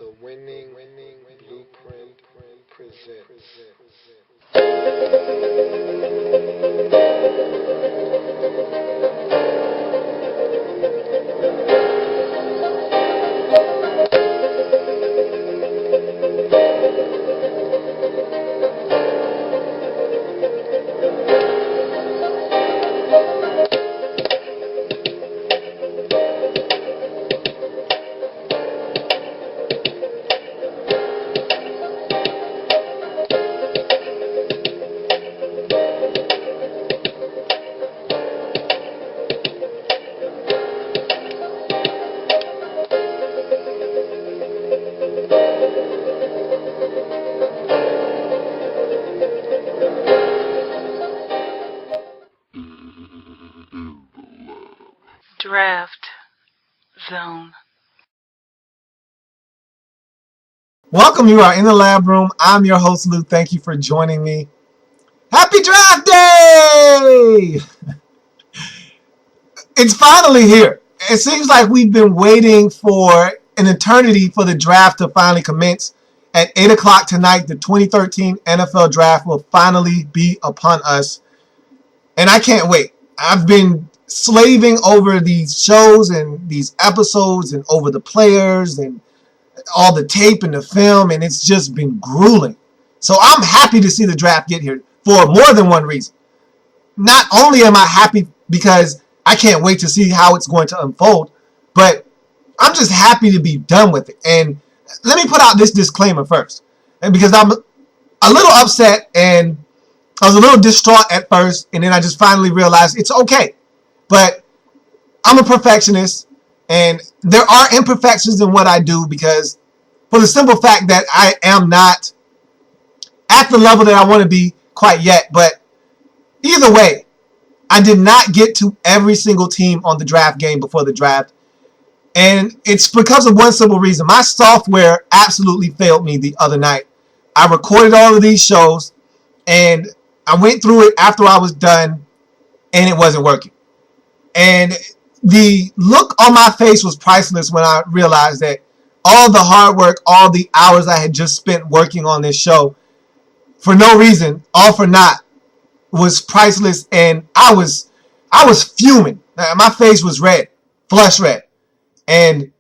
The winning blueprint presents. Draft Zone. Welcome, you are in the lab room. I'm your host, Lou. Thank you for joining me. Happy Draft Day! It's finally here. It seems like we've been waiting for an eternity for the draft to finally commence. At 8 o'clock tonight, the 2013 NFL Draft will finally be upon us. And I can't wait. I've been slaving over these shows and these episodes and over the players and all the tape and the film, and it's just been grueling. So I'm happy to see the draft get here for more than one reason. Not only am I happy because I can't wait to see how it's going to unfold, but I'm just happy to be done with it. And let me put out this disclaimer first, and because I'm a little upset and I was a little distraught at first, and then I just finally realized it's okay. But I'm a perfectionist, and there are imperfections in what I do because for the simple fact that I am not at the level that I want to be quite yet. But either way, I did not get to every single team on the draft game before the draft. And it's because of one simple reason. My software absolutely failed me the other night. I recorded all of these shows, and I went through it after I was done, and it wasn't working. And the look on my face was priceless when I realized that all the hard work, all the hours I had just spent working on this show for no reason, all for naught, was priceless. And I was fuming. My face was red, flush red, and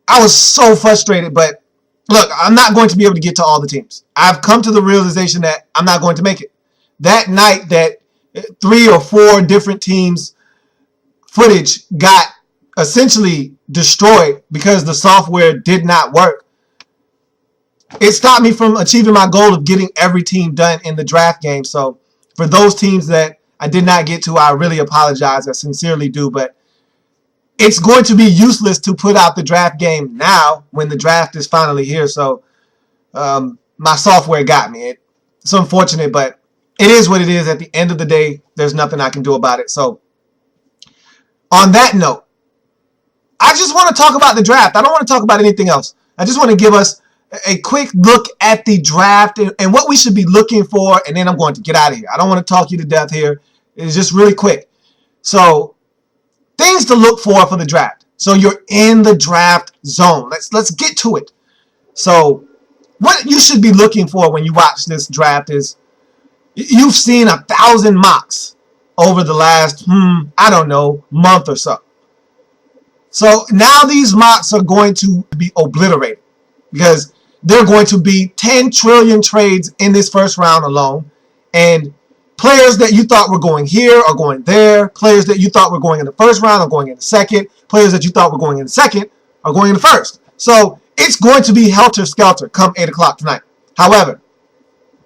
I was so frustrated. But look, I'm not going to be able to get to all the teams. I've come to the realization that I'm not going to make it. That night that 3 or 4 different teams footage got essentially destroyed because the software did not work, it stopped me from achieving my goal of getting every team done in the draft game. So for those teams that I did not get to, I really apologize. I sincerely do. But it's going to be useless to put out the draft game now when the draft is finally here. So my software got me. It's unfortunate, but it is what it is. At the end of the day, there's nothing I can do about it. So on that note, I just want to talk about the draft. I don't want to talk about anything else. I just want to give us a quick look at the draft and what we should be looking for, and then I'm going to get out of here. I don't want to talk you to death here. It's just really quick. So, things to look for the draft. So you're in the draft zone. Let's get to it. So, what you should be looking for when you watch this draft is you've seen 1,000 mocks over the last, I don't know, month or so. So now these mocks are going to be obliterated because there are going to be 10 trillion trades in this first round alone. And players that you thought were going here are going there. Players that you thought were going in the first round are going in the second. Players that you thought were going in the second are going in the first. So it's going to be helter-skelter come 8 o'clock tonight. However,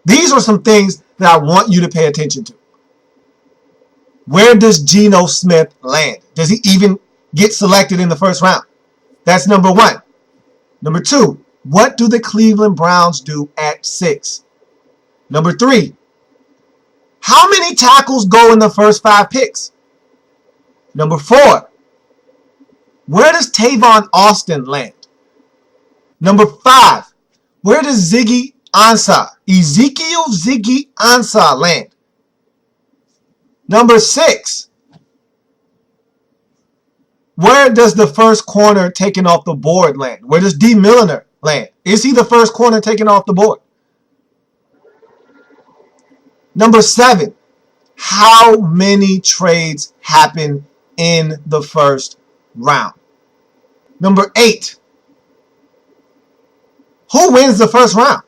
these are some things that I want you to pay attention to. Where does Geno Smith land? Does he even get selected in the first round? That's number 1. Number 2, what do the Cleveland Browns do at 6? Number 3, how many tackles go in the first 5 picks? Number 4, where does Tavon Austin land? Number 5, where does Ezekiel Ziggy Ansah land? Number 6, where does the first corner taken off the board land? Where does D. Milliner land? Is he the first corner taken off the board? Number 7, how many trades happen in the first round? Number 8, who wins the first round?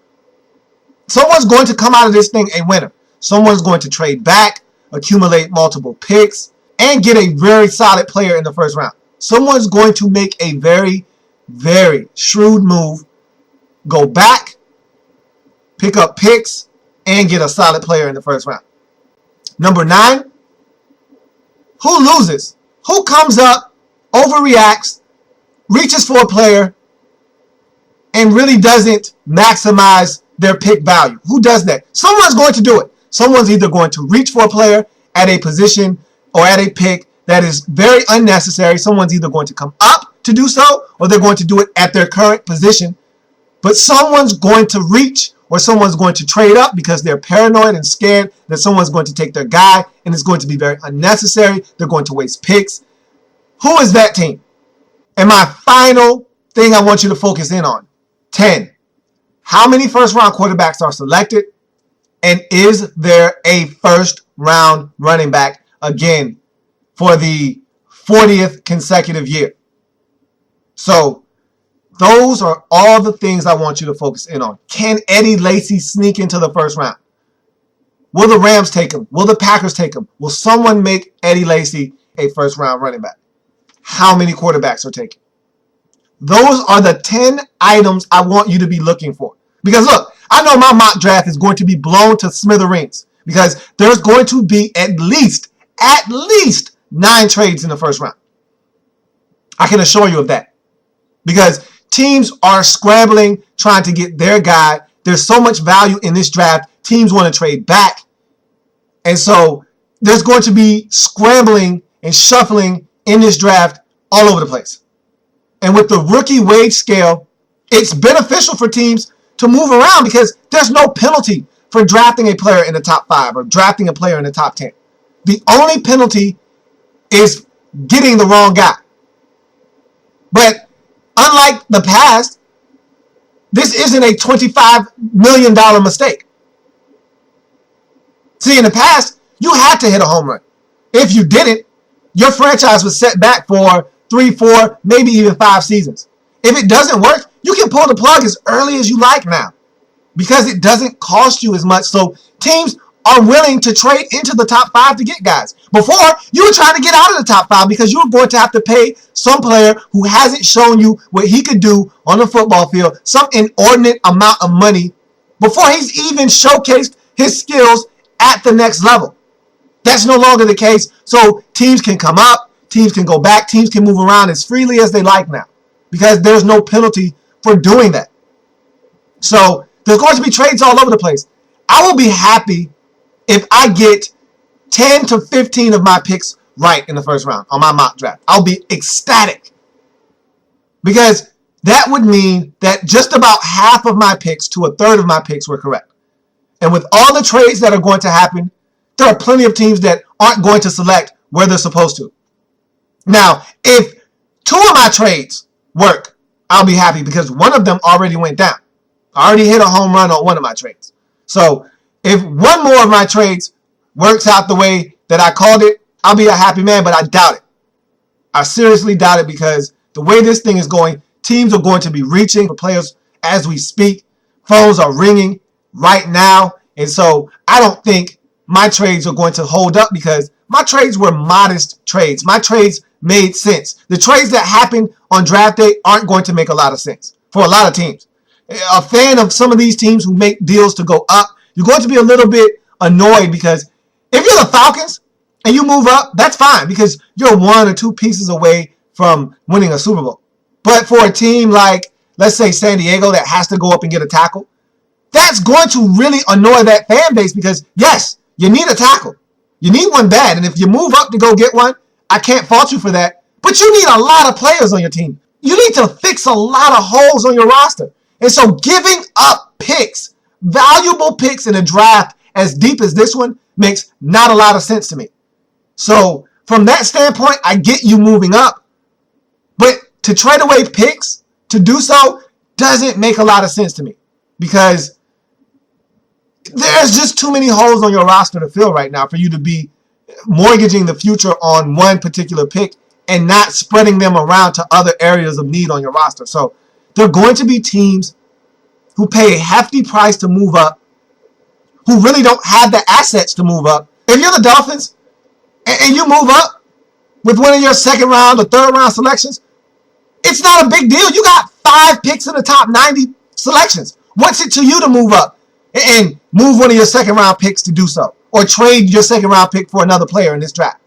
Someone's going to come out of this thing a winner. Someone's going to trade back, accumulate multiple picks, and get a very solid player in the first round. Someone's going to make a very, very shrewd move, go back, pick up picks, and get a solid player in the first round. Number 9, who loses? Who comes up, overreacts, reaches for a player, and really doesn't maximize their pick value? Who does that? Someone's going to do it. Someone's either going to reach for a player at a position or at a pick that is very unnecessary. Someone's either going to come up to do so, or they're going to do it at their current position. But someone's going to reach, or someone's going to trade up because they're paranoid and scared that someone's going to take their guy, and it's going to be very unnecessary. They're going to waste picks. Who is that team? And my final thing I want you to focus in on, 10. How many first-round quarterbacks are selected? And is there a first-round running back, again, for the 40th consecutive year? So those are all the things I want you to focus in on. Can Eddie Lacy sneak into the first round? Will the Rams take him? Will the Packers take him? Will someone make Eddie Lacy a first-round running back? How many quarterbacks are taken? Those are the 10 items I want you to be looking for. Because look, I know my mock draft is going to be blown to smithereens because there's going to be at least 9 trades in the first round. I can assure you of that. Because teams are scrambling, trying to get their guy. There's so much value in this draft. Teams want to trade back. And so there's going to be scrambling and shuffling in this draft all over the place. And with the rookie wage scale, it's beneficial for teams to move around because there's no penalty for drafting a player in the top 5 or drafting a player in the top 10. The only penalty is getting the wrong guy. But unlike the past, this isn't a $25 million mistake. See, in the past, you had to hit a home run. If you didn't, your franchise was set back for 3, 4, maybe even 5 seasons. If it doesn't work, you can pull the plug as early as you like now because it doesn't cost you as much. So teams are willing to trade into the top 5 to get guys. Before, you were trying to get out of the top 5 because you were going to have to pay some player who hasn't shown you what he could do on the football field, some inordinate amount of money before he's even showcased his skills at the next level. That's no longer the case. So teams can come up, teams can go back, teams can move around as freely as they like now because there's no penalty for doing that. So there's going to be trades all over the place. I will be happy if I get 10 to 15 of my picks right in the first round on my mock draft. I'll be ecstatic because that would mean that just about half of my picks to a third of my picks were correct. And with all the trades that are going to happen, there are plenty of teams that aren't going to select where they're supposed to. Now, if 2 of my trades work, I'll be happy because one of them already went down. I already hit a home run on one of my trades. So if one more of my trades works out the way that I called it, I'll be a happy man, but I doubt it. I seriously doubt it because the way this thing is going, teams are going to be reaching for players as we speak. Phones are ringing right now. And so I don't think my trades are going to hold up because my trades were modest trades. My trades made sense. The trades that happen on draft day aren't going to make a lot of sense for a lot of teams. A fan of some of these teams who make deals to go up, you're going to be a little bit annoyed because if you're the Falcons and you move up, that's fine because you're 1 or 2 pieces away from winning a Super Bowl. But for a team like, let's say, San Diego that has to go up and get a tackle, that's going to really annoy that fan base because, yes, you need a tackle. You need one bad. And if you move up to go get one, I can't fault you for that. But you need a lot of players on your team. You need to fix a lot of holes on your roster. And so giving up picks, valuable picks in a draft as deep as this one makes not a lot of sense to me. So from that standpoint, I get you moving up. But to trade away picks, to do so, doesn't make a lot of sense to me because there's just too many holes on your roster to fill right now for you to be mortgaging the future on one particular pick and not spreading them around to other areas of need on your roster. So there are going to be teams who pay a hefty price to move up, who really don't have the assets to move up. If you're the Dolphins and you move up with one of your second round or third round selections, it's not a big deal. You got 5 picks in the top 90 selections. What's it to you to move up and move one of your second round picks to do so, or trade your second round pick for another player in this draft?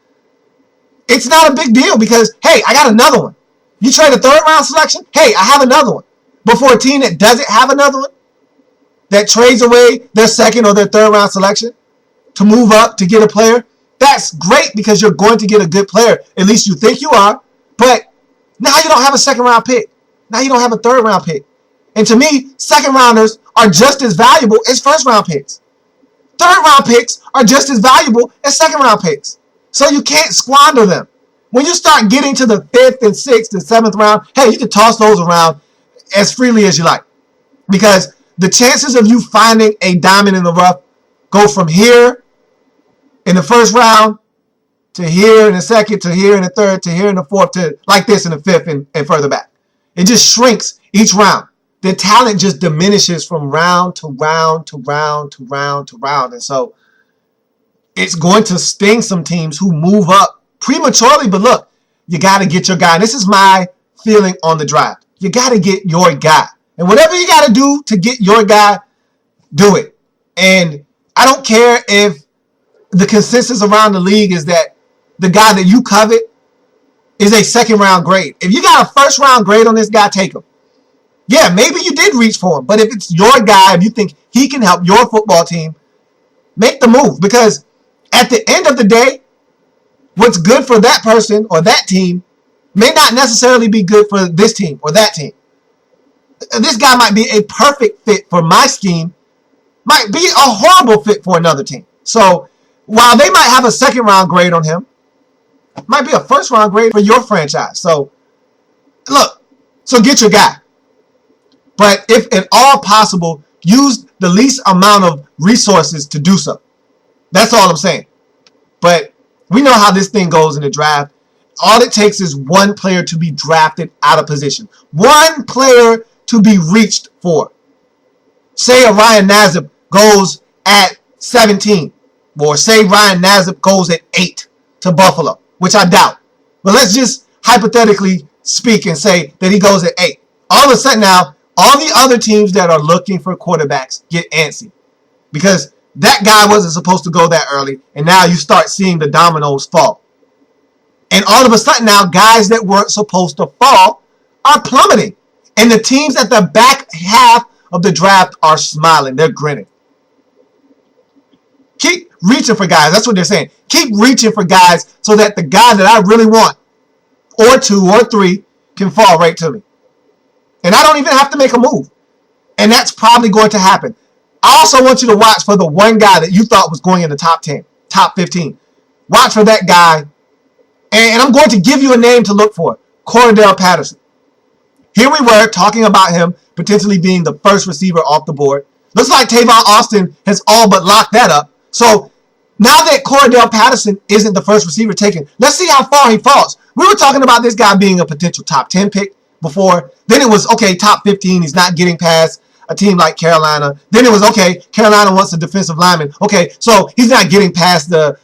It's not a big deal because, hey, I got another one. You trade a third round selection? Hey, I have another one. But for a team that doesn't have another one, that trades away their second or their third round selection to move up to get a player, that's great because you're going to get a good player. At least you think you are. But now you don't have a second round pick. Now you don't have a third round pick. And to me, second rounders are just as valuable as first round picks. Third round picks are just as valuable as second round picks. So you can't squander them. When you start getting to the 5th and 6th and 7th round, hey, you can toss those around as freely as you like. Because the chances of you finding a diamond in the rough go from here in the first round to here in the second, to here in the third, to here in the fourth, to like this in the 5th and further back. It just shrinks each round. The talent just diminishes from round to round to round to round to round. And so it's going to sting some teams who move up prematurely. But look, you got to get your guy. And this is my feeling on the draft. You got to get your guy. And whatever you got to do to get your guy, do it. And I don't care if the consensus around the league is that the guy that you covet is a second round grade. If you got a first round grade on this guy, take him. Yeah, maybe you did reach for him. But if it's your guy, if you think he can help your football team, make the move. Because at the end of the day, what's good for that person or that team may not necessarily be good for this team or that team. This guy might be a perfect fit for my scheme, might be a horrible fit for another team. So while they might have a second round grade on him, might be a first round grade for your franchise. So look, so get your guy. But if at all possible, use the least amount of resources to do so. That's all I'm saying. But we know how this thing goes in the draft. All it takes is one player to be drafted out of position. One player to be reached for. Say a Ryan Nassib goes at 17. Or say Ryan Nassib goes at 8 to Buffalo, which I doubt. But let's just hypothetically speak and say that he goes at 8. All of a sudden now, all the other teams that are looking for quarterbacks get antsy. Because that guy wasn't supposed to go that early, and now you start seeing the dominoes fall. And all of a sudden now, guys that weren't supposed to fall are plummeting. And the teams at the back half of the draft are smiling. They're grinning. Keep reaching for guys. That's what they're saying. Keep reaching for guys so that the guy that I really want, or 2 or 3, can fall right to me. And I don't even have to make a move. And that's probably going to happen. I also want you to watch for the one guy that you thought was going in the top 10, top 15. Watch for that guy. And I'm going to give you a name to look for. Cordell Patterson. Here we were talking about him potentially being the first receiver off the board. Looks like Tavon Austin has all but locked that up. So now that Cordell Patterson isn't the first receiver taken, let's see how far he falls. We were talking about this guy being a potential top 10 pick before. Then it was, okay, top 15. He's not getting past a team like Carolina. Then it was, okay, Carolina wants a defensive lineman. Okay, so he's not getting past the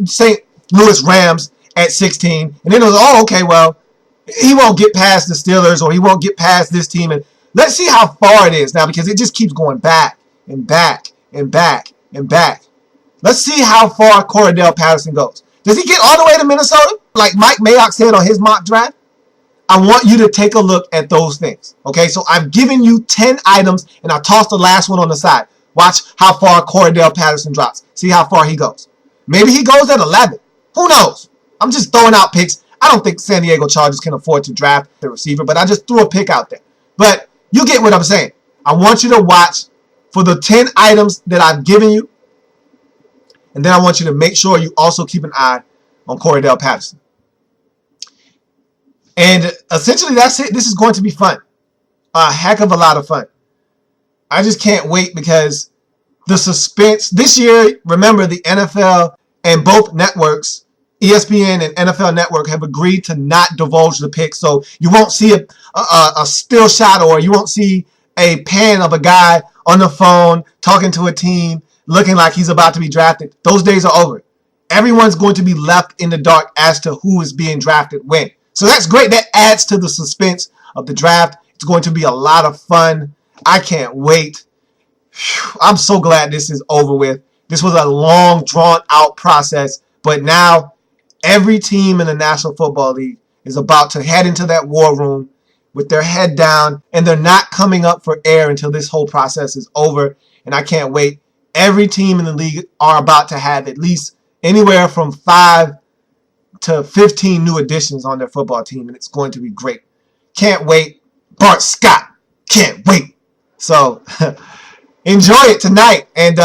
St. Louis Rams at 16. And then it was, oh, okay, well, he won't get past the Steelers or he won't get past this team. And let's see how far it is now because it just keeps going back and back and back and back. Let's see how far Cordell Patterson goes. Does he get all the way to Minnesota like Mike Mayock said on his mock draft? I want you to take a look at those things. Okay, so I've given you 10 items and I tossed the last one on the side. Watch how far Cordell Patterson drops. See how far he goes. Maybe he goes at 11. Who knows? I'm just throwing out picks. I don't think San Diego Chargers can afford to draft the receiver, but I just threw a pick out there. But you get what I'm saying. I want you to watch for the 10 items that I've given you. And then I want you to make sure you also keep an eye on Cordell Patterson. And essentially that's it. This is going to be fun. a heck of a lot of fun. I just can't wait because the suspense this year. Remember, the NFL and both networks, ESPN and NFL Network, have agreed to not divulge the pick, so you won't see a still shot, or you won't see a pan of a guy on the phone talking to a team looking like he's about to be drafted. Those days are over. Everyone's going to be left in the dark as to who is being drafted when. So that's great. That adds to the suspense of the draft. It's going to be a lot of fun. I can't wait. I'm so glad this is over with. This was a long, drawn-out process, but now every team in the National Football League is about to head into that war room with their head down, and they're not coming up for air until this whole process is over, and I can't wait. Every team in the league are about to have at least anywhere from 5 to 15 new additions on their football team, and it's going to be great. Can't wait. Bart Scott, can't wait. So enjoy it tonight, and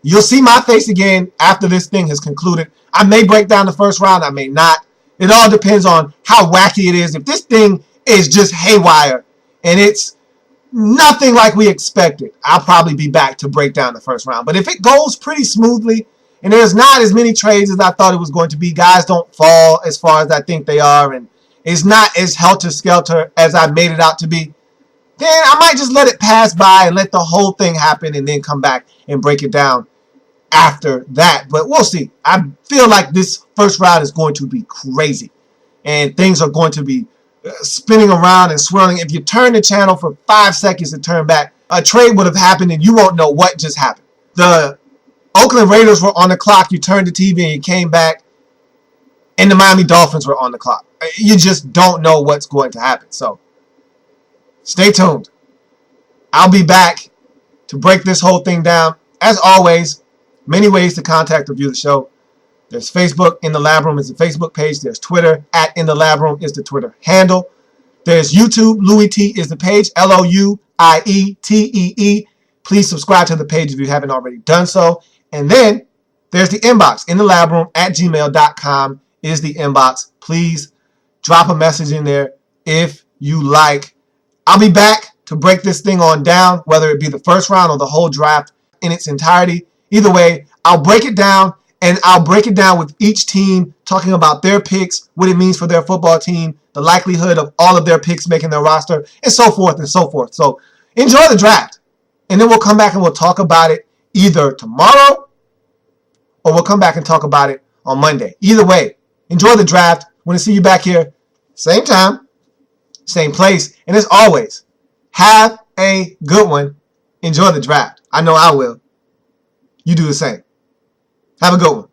you'll see my face again after this thing has concluded. I may break down the first round, I may not. It all depends on how wacky it is. If this thing is just haywire and it's nothing like we expected, I'll probably be back to break down the first round. But if it goes pretty smoothly and there's not as many trades as I thought it was going to be, guys don't fall as far as I think they are, and it's not as helter-skelter as I made it out to be, then I might just let it pass by and let the whole thing happen and then come back and break it down after that. But we'll see. I feel like this first round is going to be crazy, and things are going to be spinning around and swirling. If you turn the channel for 5 seconds and turn back, a trade would have happened and you won't know what just happened. The Oakland Raiders were on the clock. You turned the TV and you came back, and the Miami Dolphins were on the clock. You just don't know what's going to happen. So stay tuned. I'll be back to break this whole thing down. As always, many ways to contact or view the show. There's Facebook, In the Lab Room is the Facebook page. There's Twitter, @In the Lab Room is the Twitter handle. There's YouTube, Louie T is the page, LOUIETEE. Please subscribe to the page if you haven't already done so. And then there's the inbox, In the Lab Room @gmail.com is the inbox. Please drop a message in there if you like. I'll be back to break this thing on down, whether it be the first round or the whole draft in its entirety. Either way, I'll break it down, and I'll break it down with each team talking about their picks, what it means for their football team, the likelihood of all of their picks making their roster, and so forth and so forth. So enjoy the draft, and then we'll come back and we'll talk about it either tomorrow or we'll come back and talk about it on Monday. Either way, enjoy the draft. Want to see you back here, same time, same place, and as always, have a good one. Enjoy the draft. I know I will. You do the same. Have a good one.